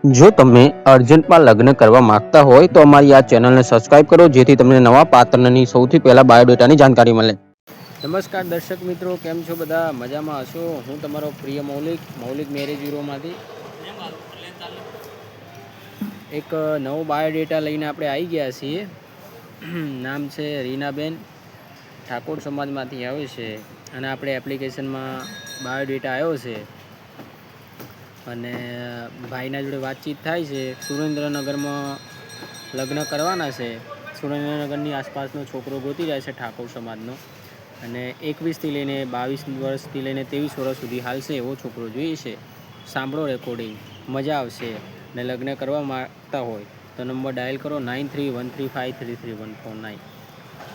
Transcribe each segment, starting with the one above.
જો તમે અર્જન્ટમાં લગ્ન કરવા માંગતા હોય તો અમારી આ ચેનલને સબસ્ક્રાઇબ કરો, જેથી તમને નવા પાત્રની સૌથી પહેલા બાયોડેટાની જાણકારી મળે. નમસ્કાર દર્શક મિત્રો, કેમ છો બધા? મજામાં હશો? હું તમારો પ્રિય મૌલિક મેરેજ બ્યુરોમાંથી એક નવો બાયોડેટા લઈને આપણે આવી ગયા છીએ. નામ છે રીનાબેન, ઠાકોર સમાજમાંથી આવે છે અને આપણે એપ્લિકેશનમાં બાયોડેટા આવ્યો છે અને ભાઈના જોડે વાતચીત થાય છે. સુરેન્દ્રનગરમાં લગ્ન કરવાના છે. સુરેન્દ્રનગરની આસપાસનો છોકરો ગોતી જાય છે ઠાકોર સમાજનો, અને 21થી લઈને 22 વર્ષથી લઈને 23 વર્ષ સુધી હાલશે એવો છોકરો જોઈએ છે. સાંભળો રેકોર્ડિંગ, મજા આવશે. ને લગ્ન કરવા માંગતા હોય તો નંબર ડાયલ કરો 9313533149.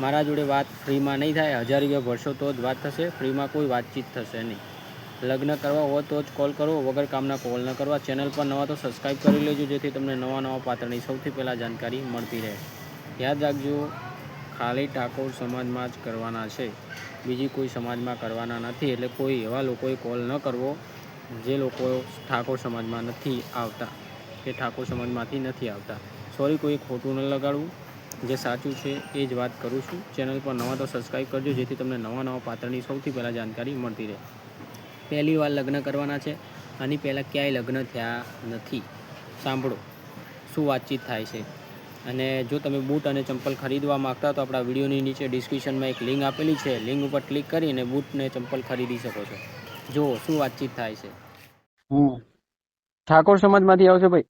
મારા જોડે વાત ફ્રીમાં નહીં થાય, 1000 રૂપિયા ભરશો તો જ વાત થશે. ફ્રીમાં કોઈ વાતચીત થશે નહીં. લગ્ન કરવા હોય તો જ કોલ કરો, વગર કામના કોલ ન કરવા. ચેનલ પર નવા તો સબસ્ક્રાઈબ કરી લેજો, જેથી તમને નવા પાત્રની સૌથી પહેલાં જાણકારી મળતી રહે. યાદ રાખજો, ખાલી ઠાકોર સમાજમાં જ કરવાના છે, બીજી કોઈ સમાજમાં કરવાના નથી. એટલે કોઈ એવા લોકોએ કોલ ન કરવો જે લોકો ઠાકોર સમાજમાં નથી આવતા કે ઠાકોર સમાજમાંથી નથી આવતા. સોરી, કોઈ ખોટું ન લગાડવું, જે સાચું છે એ જ વાત કરું છું. ચેનલ પર નવા તો સબસ્ક્રાઈબ કરજો, જેથી તમને નવા પાત્રની સૌથી પહેલાં જાણકારી મળતી રહે. પહેલી વાર લગ્ન કરવાના છે, આની પહેલાં ક્યાંય લગ્ન થયા નથી. સાંભળો શું વાતચીત થાય છે. અને જો તમે બૂટ અને ચંપલ ખરીદવા માગતા તો આપણા વિડીયોની નીચે ડિસ્ક્રિપ્શનમાં એક લિંક આપેલી છે. લિંક ઉપર ક્લિક કરીને બૂટ ને ચંપલ ખરીદી શકો છો. જો શું વાતચીત થાય છે. ઠાકોર સમાજમાંથી આવશે ભાઈ?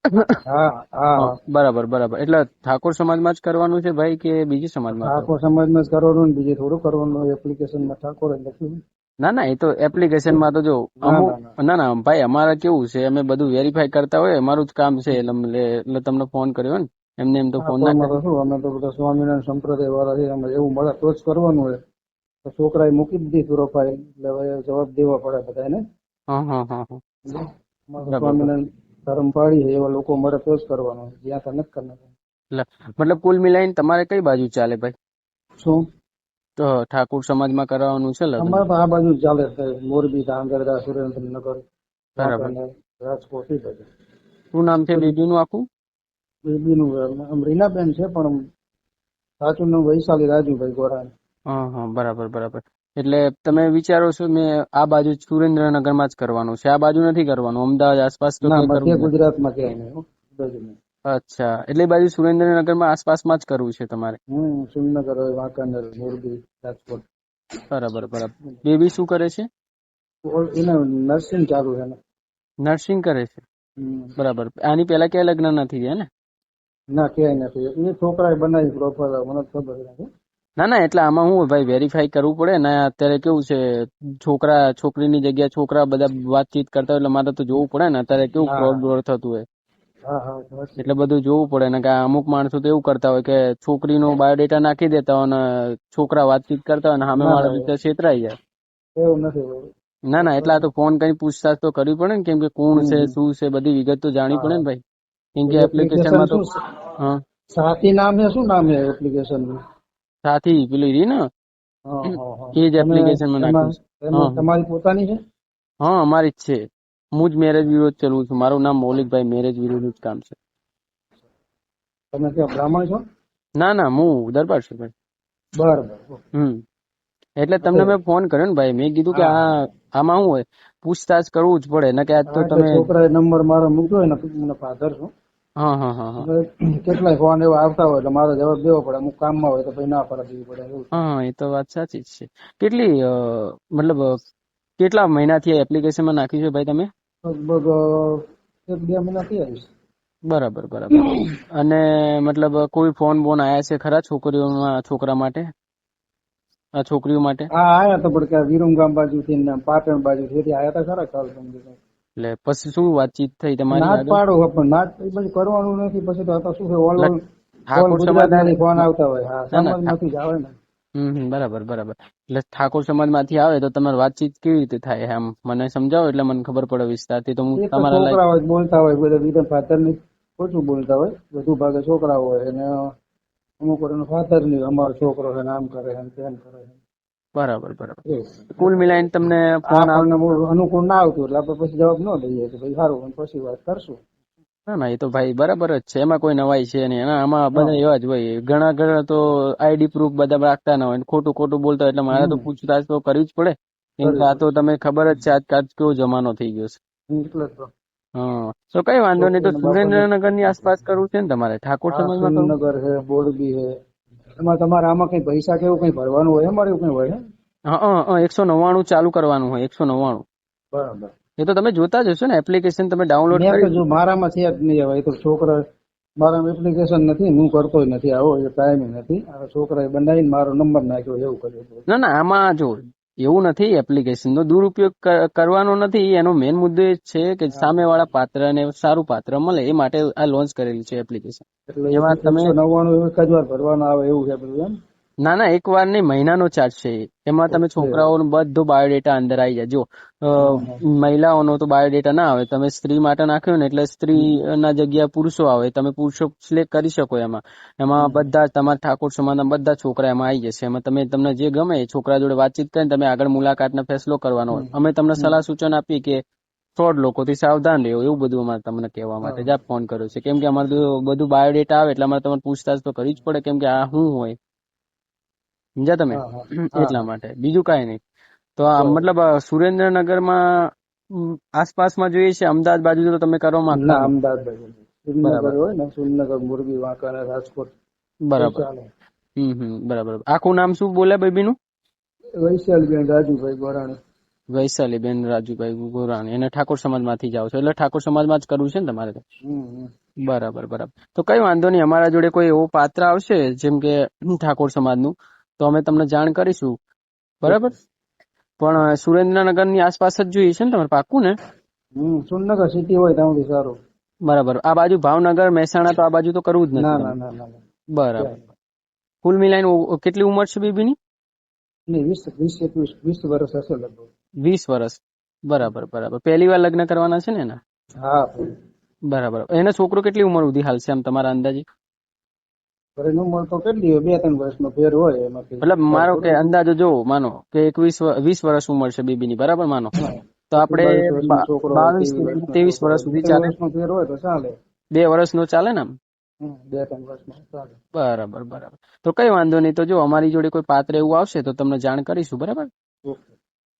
બરાબર. એટલે ઠાકોર સમાજમાં જ કરવાનું છે ભાઈ કે બીજી સમાજમાં? ઠાકોર સમાજમાં જ કરવાનું, બીજે થોડું કરવાનું. એપ્લિકેશનમાં ઠાકોર જ લખ્યું. ના, એ તો એપ્લિકેશનમાં તો જો અમુક ના ભાઈ, અમારે કેવું છે, અમે બધું વેરીફાઈ કરતા હોય, અમારું જ કામ છે. એટલે તમને ફોન કર્યો ને, એમ તો ફોન ના કર્યો. શું, અમે તો બધા સ્વામિનારાયણ સંપ્રદાય વાળા છે, અમે એવું મળે તો જ કરવાનું હોય. તો છોકરાએ મૂકી દીધી પ્રોફાઇલ, એટલે હવે જવાબ દેવા પડે બધાને. સ્વામિનારાયણ ધર્મ પાડી છે એવા લોકો મળે તો જ કરવાનું, જ્યાં તો નથી કરવાનું. મતલબ કુલ મિલાઈને તમારે કઈ બાજુ ચાલે ભાઈ? શું તો ઠાકોર સમાજમાં કરવાનું છે લગ્ન? અમારે તો આ બાજુ ચાલે છે, મોરબી, ધાંગધ્રા, સુરેન્દ્રનગર, રાજકોટ. શું નામ છે બેબીનું આખું? બેબીનું રીનાબેન છે, પણ સાચું નામ વૈશાલી રાજુભાઈ ગોરાણી. બરાબર. એટલે તમે વિચારો છો મેં આ બાજુ સુરેન્દ્રનગરમાં જ કરવાનું છે, આ બાજુ નથી કરવાનું? અમદાવાદ આસપાસ તો મધ્ય ગુજરાતમાં ક્યાંય નહીં. અચ્છા, એટલે બાજુ સુરેન્દ્રનગરમાં આસપાસમાં જ કરવું છે તમારે? સુરેન્દ્રનગર, વાંકાનેર, મોરબી, રાજકોટ. બરાબર. બેબી શું કરે છે? એને નર્સિંગ ચાલુ છે. નર્સિંગ કરે છે. બરાબર. આની પહેલા ક્યાં લગ્ન નથી થયા ને? ના, ક્યાંય નથી. એ છોકરાએ બનાવી પ્રોફાઇલ, મને ખબર નથી. ના, એટલે આમાં હું ભાઈ વેરીફાઈ કરવું પડે ને. અત્યારે કેવું છે, છોકરીની જગ્યાએ છોકરા બધા વાતચીત કરતા હોય, એટલે મારે તો જોવું પડે ને. અત્યારે કેવું ફ્રોડ થતું હોય, એટલે બધું જોવું પડે ને. કે અમુક માણસો તો એવું કરતા હોય કે છોકરીનો બાયોડેટા નાખી દેતા હોય ને છોકરા વાતચીત કરતા હોય ને સામે વાળા રીતે છેતરાઈ જાય. એવું નથી. ના, એટલે આ તો ફોન કરી પૂછતાછ તો કરવી પડે ને, કેમ કે કોણ છે, શું છે, બધી વિગત તો જાણવી પડે ને ભાઈ. કેમ કે એપ્લિકેશનમાં તો સાથી નામ છે. શું નામ છે એપ્લિકેશન? સાથી પેલી રી ને, એ જ એપ્લિકેશનમાં નાખ્યું છે. તમારી પોતાની છે? હા, અમારી જ છે. હું જ મેરેજ બ્યુરો ચલાવું છું. મારું નામ મૌલિકભાઈ, મેરેજ બ્યુરોનું જ કામ છે. તમે ક્યાં બ્રાહ્મણ છો? ના, હું દરબાર છું ભાઈ. બરાબર. એટલે તમને મેં ફોન કર્યો ને ભાઈ, મેં કીધું કે આમાં શું હોય, પૂછતાછ કરવું જ પડે ને. કે આજ તો તમે છોકરાએ નંબર મારો મૂક્યો હોય ને, ફાધર છું. કેટલાય ફોન એવા આવતા હોય એટલે મારો જવાબ દેવો પડે. અમુક કામમાં હોય તો પછી ના પડે દેવી પડે. એ તો વાત સાચી જ છે. કેટલી મતલબ કેટલા મહિનાથી એપ્લિકેશનમાં નાખ્યું છે ભાઈ તમે? લગભગ 1-2 મહિના થઈ આવીશ. બરાબર. અને મતલબ કોઈ ફોન બોન આયા છે ખરા છોકરા માટે, છોકરીઓ માટે? હા, આયા તો, પણ વિરમગામ બાજુ થી, પાટણ બાજુ થી આયા હતા ખરા. ખ્યાલ સમજી. એટલે પછી શું વાતચીત થઈ તમારી? નાચ પાડો, પણ નાચ પછી કરવાનું નથી. પછી તો શું છે, ફોન આવતા હોય. હા, સમાજમાંથી જ આવે ને. બરાબર. એટલે ઠાકોર સમાજમાંથી આવે તો તમારી વાતચીત કેવી રીતે થાય એમ મને સમજાવો, એટલે મને ખબર પડે વિસ્તારથી. તો હું તમારા છોકરાઓ બોલતા હોય, બધા ફાધર ની ઓછું બોલતા હોય, વધુ ભાગે છોકરા હોય. અને અમુક ફાધર ની અમારો છોકરો છે, આમ કરે છે, તેમ કરે છે. બરાબર. કુલ મિલાઈને તમને ફોન અનુકૂળ ના આવતું એટલે આપણે પછી જવાબ ન દઈએ કે ભાઈ સારું, પછી વાત કરશું. ના ના, એ તો ભાઈ બરાબર જ છે, એમાં કોઈ નવાઈ છે નહીં. અને આમાં બધા એવા જ હોય, ઘણા ઘણા તો આઈડી પ્રૂફ બધા રાખતા ના હોય, ખોટું ખોટું બોલતા હોય, એટલે મારે તો પૂછતાછ તો કરવી જ પડે, કેમ કે આ તો તમે ખબર જ છે આજકાલ કેવો જમાનો થઈ ગયો છે. એટલે તો હા, તો કઈ વાંધો નહીં. તો સુરેન્દ્રનગર ની આસપાસ કરવું છે ને તમારે, ઠાકોર સમાજમાં કરવું? સુરેન્દ્રનગર છે, બોરબી છે. એમાં તમારે આમાં કઈ પૈસા કેવું કઈ ભરવાનું હોય અમારે એવું કઈ હોય? હા, 199 ચાલુ કરવાનું હોય, 199. બરાબર. એ તો તમે જોતા જ હશો ને, એપ્લિકેશન તમે ડાઉનલોડ મેં તો કરી? જો મારામાં છે જ નહીં હવે, એ તો છોકરા મારામાં એપ્લિકેશન નથી, હું કરતો નથી આવો, એ ટાઈમ નથી. આ છોકરાએ બનાવીને મારો નંબર નાખ્યો એવું કર્યું. ના ના, આમાં જો એવું નથી, એપ્લિકેશન નો દુરુપયોગ કરવાનો નથી. એનો મેઇન મુદ્દો એ છે કે સામેવાળા પાત્રને સારું પાત્ર મળે, એ માટે આ લોન્ચ કરેલી છે એપ્લિકેશન. એટલે એમાં તમે 199 એક જ વાર ભરવાનું આવે એવું છે બધું એમ? ના ના, એક વાર નહીં, મહિનાનો ચાર્જ છે. એમાં તમે છોકરાઓનો બધો બાયોડેટા અંદર આવી જાય. જો મહિલાઓનો તો બાયોડેટા ના આવે, તમે સ્ત્રી માટે નાખ્યું ને એટલે સ્ત્રીના જગ્યા પુરુષો આવે, તમે પુરુષો સિલેક્ટ કરી શકો. એમાં બધા તમારા ઠાકોર સમાજના બધા છોકરા એમાં આવી જશે. એમાં તમને જે ગમે એ છોકરા જોડે વાતચીત કરીને તમે આગળ મુલાકાતનો ફેસલો કરવાનો હોય. અમે તમને સલાહ સૂચન આપી કે ફ્રોડ લોકોથી સાવધાન રહેવું, એવું બધું અમારે તમને કહેવા માટે જ આ ફોન કર્યો છે. કેમ કે અમારે બધું બાયોડેટા આવે એટલે અમારે તમારે પૂછતાછ તો કરવી જ પડે, કેમ કે આ શું હોય, સમજ્યા તમે? એટલા માટે, બીજું કઈ નહીં. તો આ મતલબ સુરેન્દ્રનગરમાં આસપાસમાં જોઈએ છે, અમદાવાદ બાજુ તો તમે કરવા માંગતા ના, અમદાવાદ બાજુ સુરેન્દ્રનગર હોય ને, સુરેન્દ્રનગર, મોરબી, વાંકાનેર, રાજકોટ. બરાબર. બરાબર. આખું નામ શું બોલ્યા બેબીનું? વૈશાલીબેન રાજુભાઈ ગોરાણી. વૈશાલીબેન રાજુભાઈ ગોરાણી. એને ઠાકોર સમાજમાંથી જાવ છો એટલે ઠાકોર સમાજમાં જ કરવું છે ને તમારે તો? બરાબર બરાબર. તો કઈ વાંધો નહીં, અમારા જોડે કોઈ એવો પાત્ર આવશે જેમ કે ઠાકોર સમાજનું, તો અમે તમને જાણ કરીશું. બરાબર. પણ સુરેન્દ્રનગરની આસપાસ જ જોઈએ છે ને તમારે, પાક્કું ને? સુરેન્દ્રનગર સિટી હોય ત્યાંથી સારું. બરાબર. આ બાજુ ભાવનગર, મહેસાણા તો આ બાજુ તો કરવું જ નથી? ના. બરાબર. કુલ મિલાઈને કેટલી ઉંમર છે બેબીની? 20 વર્ષ હશે લગભગ. 20 વર્ષ. બરાબર બરાબર. પહેલી વાર લગ્ન કરવાના છે ને એના? હા. બરાબર. એને છોકરો કેટલી ઉંમર સુધી હાલશે આમ તમારા અંદાજે? ઉંમર તો કેટલી હોય, 2-3 વર્ષનો ફેર હોય એમાંથી. મતલબ મારો કે અંદાજો જો માનો કે 20 વર્ષ ઉંમર છે બેબીની, બરાબર માનો, તો આપણે 22-23 વર્ષ સુધી ચાલે. ફેર હોય તો ચાલે. 2 વર્ષનો ચાલે ને આમ? 2-3 વર્ષનો ચાલે. બરાબર બરાબર. તો કઈ વાંધો નહીં. તો જો અમારી જોડે કોઈ પાત્ર એવું આવશે તો તમને જાણ કરીશું. બરાબર.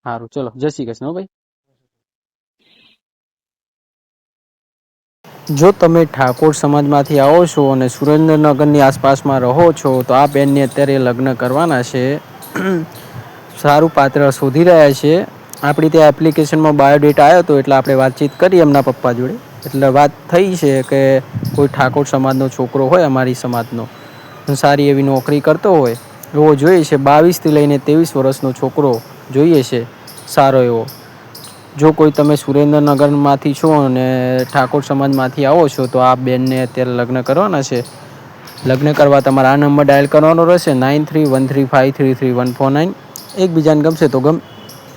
સારું, ચલો, જય શ્રી કૃષ્ણ ભાઈ. જો તમે ઠાકોર સમાજમાંથી આવો છો અને સુરેન્દ્રનગરની આસપાસમાં રહો છો તો આ બેનને અત્યારે લગ્ન કરવાના છે, સારું પાત્ર શોધી રહ્યા છે. આપણી ત્યાં એપ્લિકેશનમાં બાયોડેટા આવ્યો હતો એટલે આપણે વાતચીત કરી એમના પપ્પા જોડે, એટલે વાત થઈ છે કે કોઈ ઠાકોર સમાજનો છોકરો હોય, અમારી સમાજનો, સારી એવી નોકરી કરતો હોય એવો જોઈએ છે. 22થી લઈને 23 વર્ષનો છોકરો જોઈએ છે, સારો એવો. જો કોઈ તમે સુરેન્દ્રનગરમાંથી છો અને ઠાકોર સમાજમાંથી આવો છો તો આ બેનને અત્યારે લગ્ન કરવાના છે. લગ્ન કરવા તમારે આ નંબર ડાયલ કરવાનો રહેશે, 9313533149. એકબીજાને ગમશે તો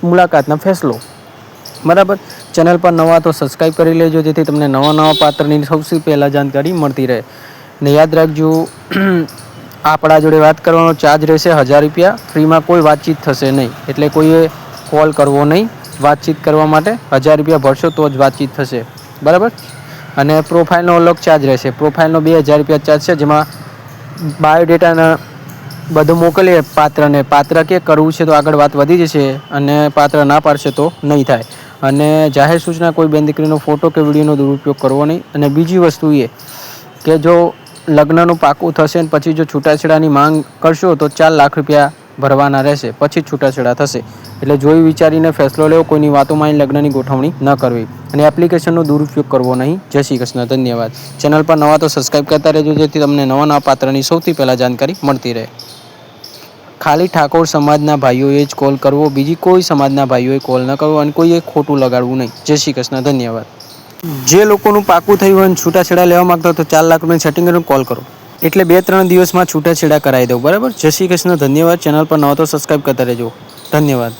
મુલાકાતનો ફેસલો. બરાબર. ચેનલ પર નવા તો સબસ્ક્રાઈબ કરી લેજો, જેથી તમને નવા પાત્રની સૌથી પહેલાં જાણકારી મળતી રહે. ને યાદ રાખજો, આપણા જોડે વાત કરવાનો ચાર્જ રહેશે 1000 રૂપિયા. ફ્રીમાં કોઈ વાતચીત થશે નહીં, એટલે કોઈએ કોલ કરવો નહીં. વાતચીત કરવા માટે 1000 રૂપિયા ભરશો તો જ વાતચીત થશે. બરાબર. અને પ્રોફાઇલનો અલગ ચાર્જ રહેશે. પ્રોફાઇલનો 2000 રૂપિયા ચાર્જ છે, જેમાં બાયોડેટાના બધું મોકલીએ પાત્રને. પાત્ર કે કરવું છે તો આગળ વાત વધી જશે, અને પાત્ર ના પાડશે તો નહીં થાય. અને જાહેર સૂચના કોઈ બેન દીકરીનો ફોટો કે વિડીયોનો દુરુપયોગ કરવો નહીં. અને બીજી વસ્તુ એ કે જો લગ્નનું પાકું થશે ને પછી જો છૂટાછેડાની માંગ કરશો તો 4 લાખ રૂપિયા ભરવાના રહેશે, પછી જ છૂટાછેડા થશે. એટલે જોઈ વિચારીને ફેસલો લેવો, કોઈની વાતોમાં લગ્નની ગોઠવણી ન કરવી, અને એપ્લિકેશનનો દુરુપયોગ કરવો નહીં. જય શ્રી કૃષ્ણ, ધન્યવાદ. ચેનલ પર નવા તો સબસ્ક્રાઈબ કરતા રહેજો, જેથી તમને નવા પાત્રની સૌથી પહેલાં જાણકારી મળતી રહે. ખાલી ઠાકોર સમાજના ભાઈઓએ જ કોલ કરવો, બીજી કોઈ સમાજના ભાઈઓએ કોલ ન કરવો, અને કોઈએ ખોટું લગાડવું નહીં. જય શ્રી કૃષ્ણ, ધન્યવાદ. જે લોકોનું પાકું થયું હોય અને છૂટાછેડા લેવા માંગતા હોય તો 4 લાખ રૂપિયાની સેટિંગ કરીને કોલ કરો, એટલે 2-3 દિવસમાં છૂટાછેડા કરાવી દઉં. બરાબર. જય શ્રી કૃષ્ણ, ધન્યવાદ. ચેનલ પર નવા તો સબસ્ક્રાઈબ કરતા રહેજો. ધન્યવાદ.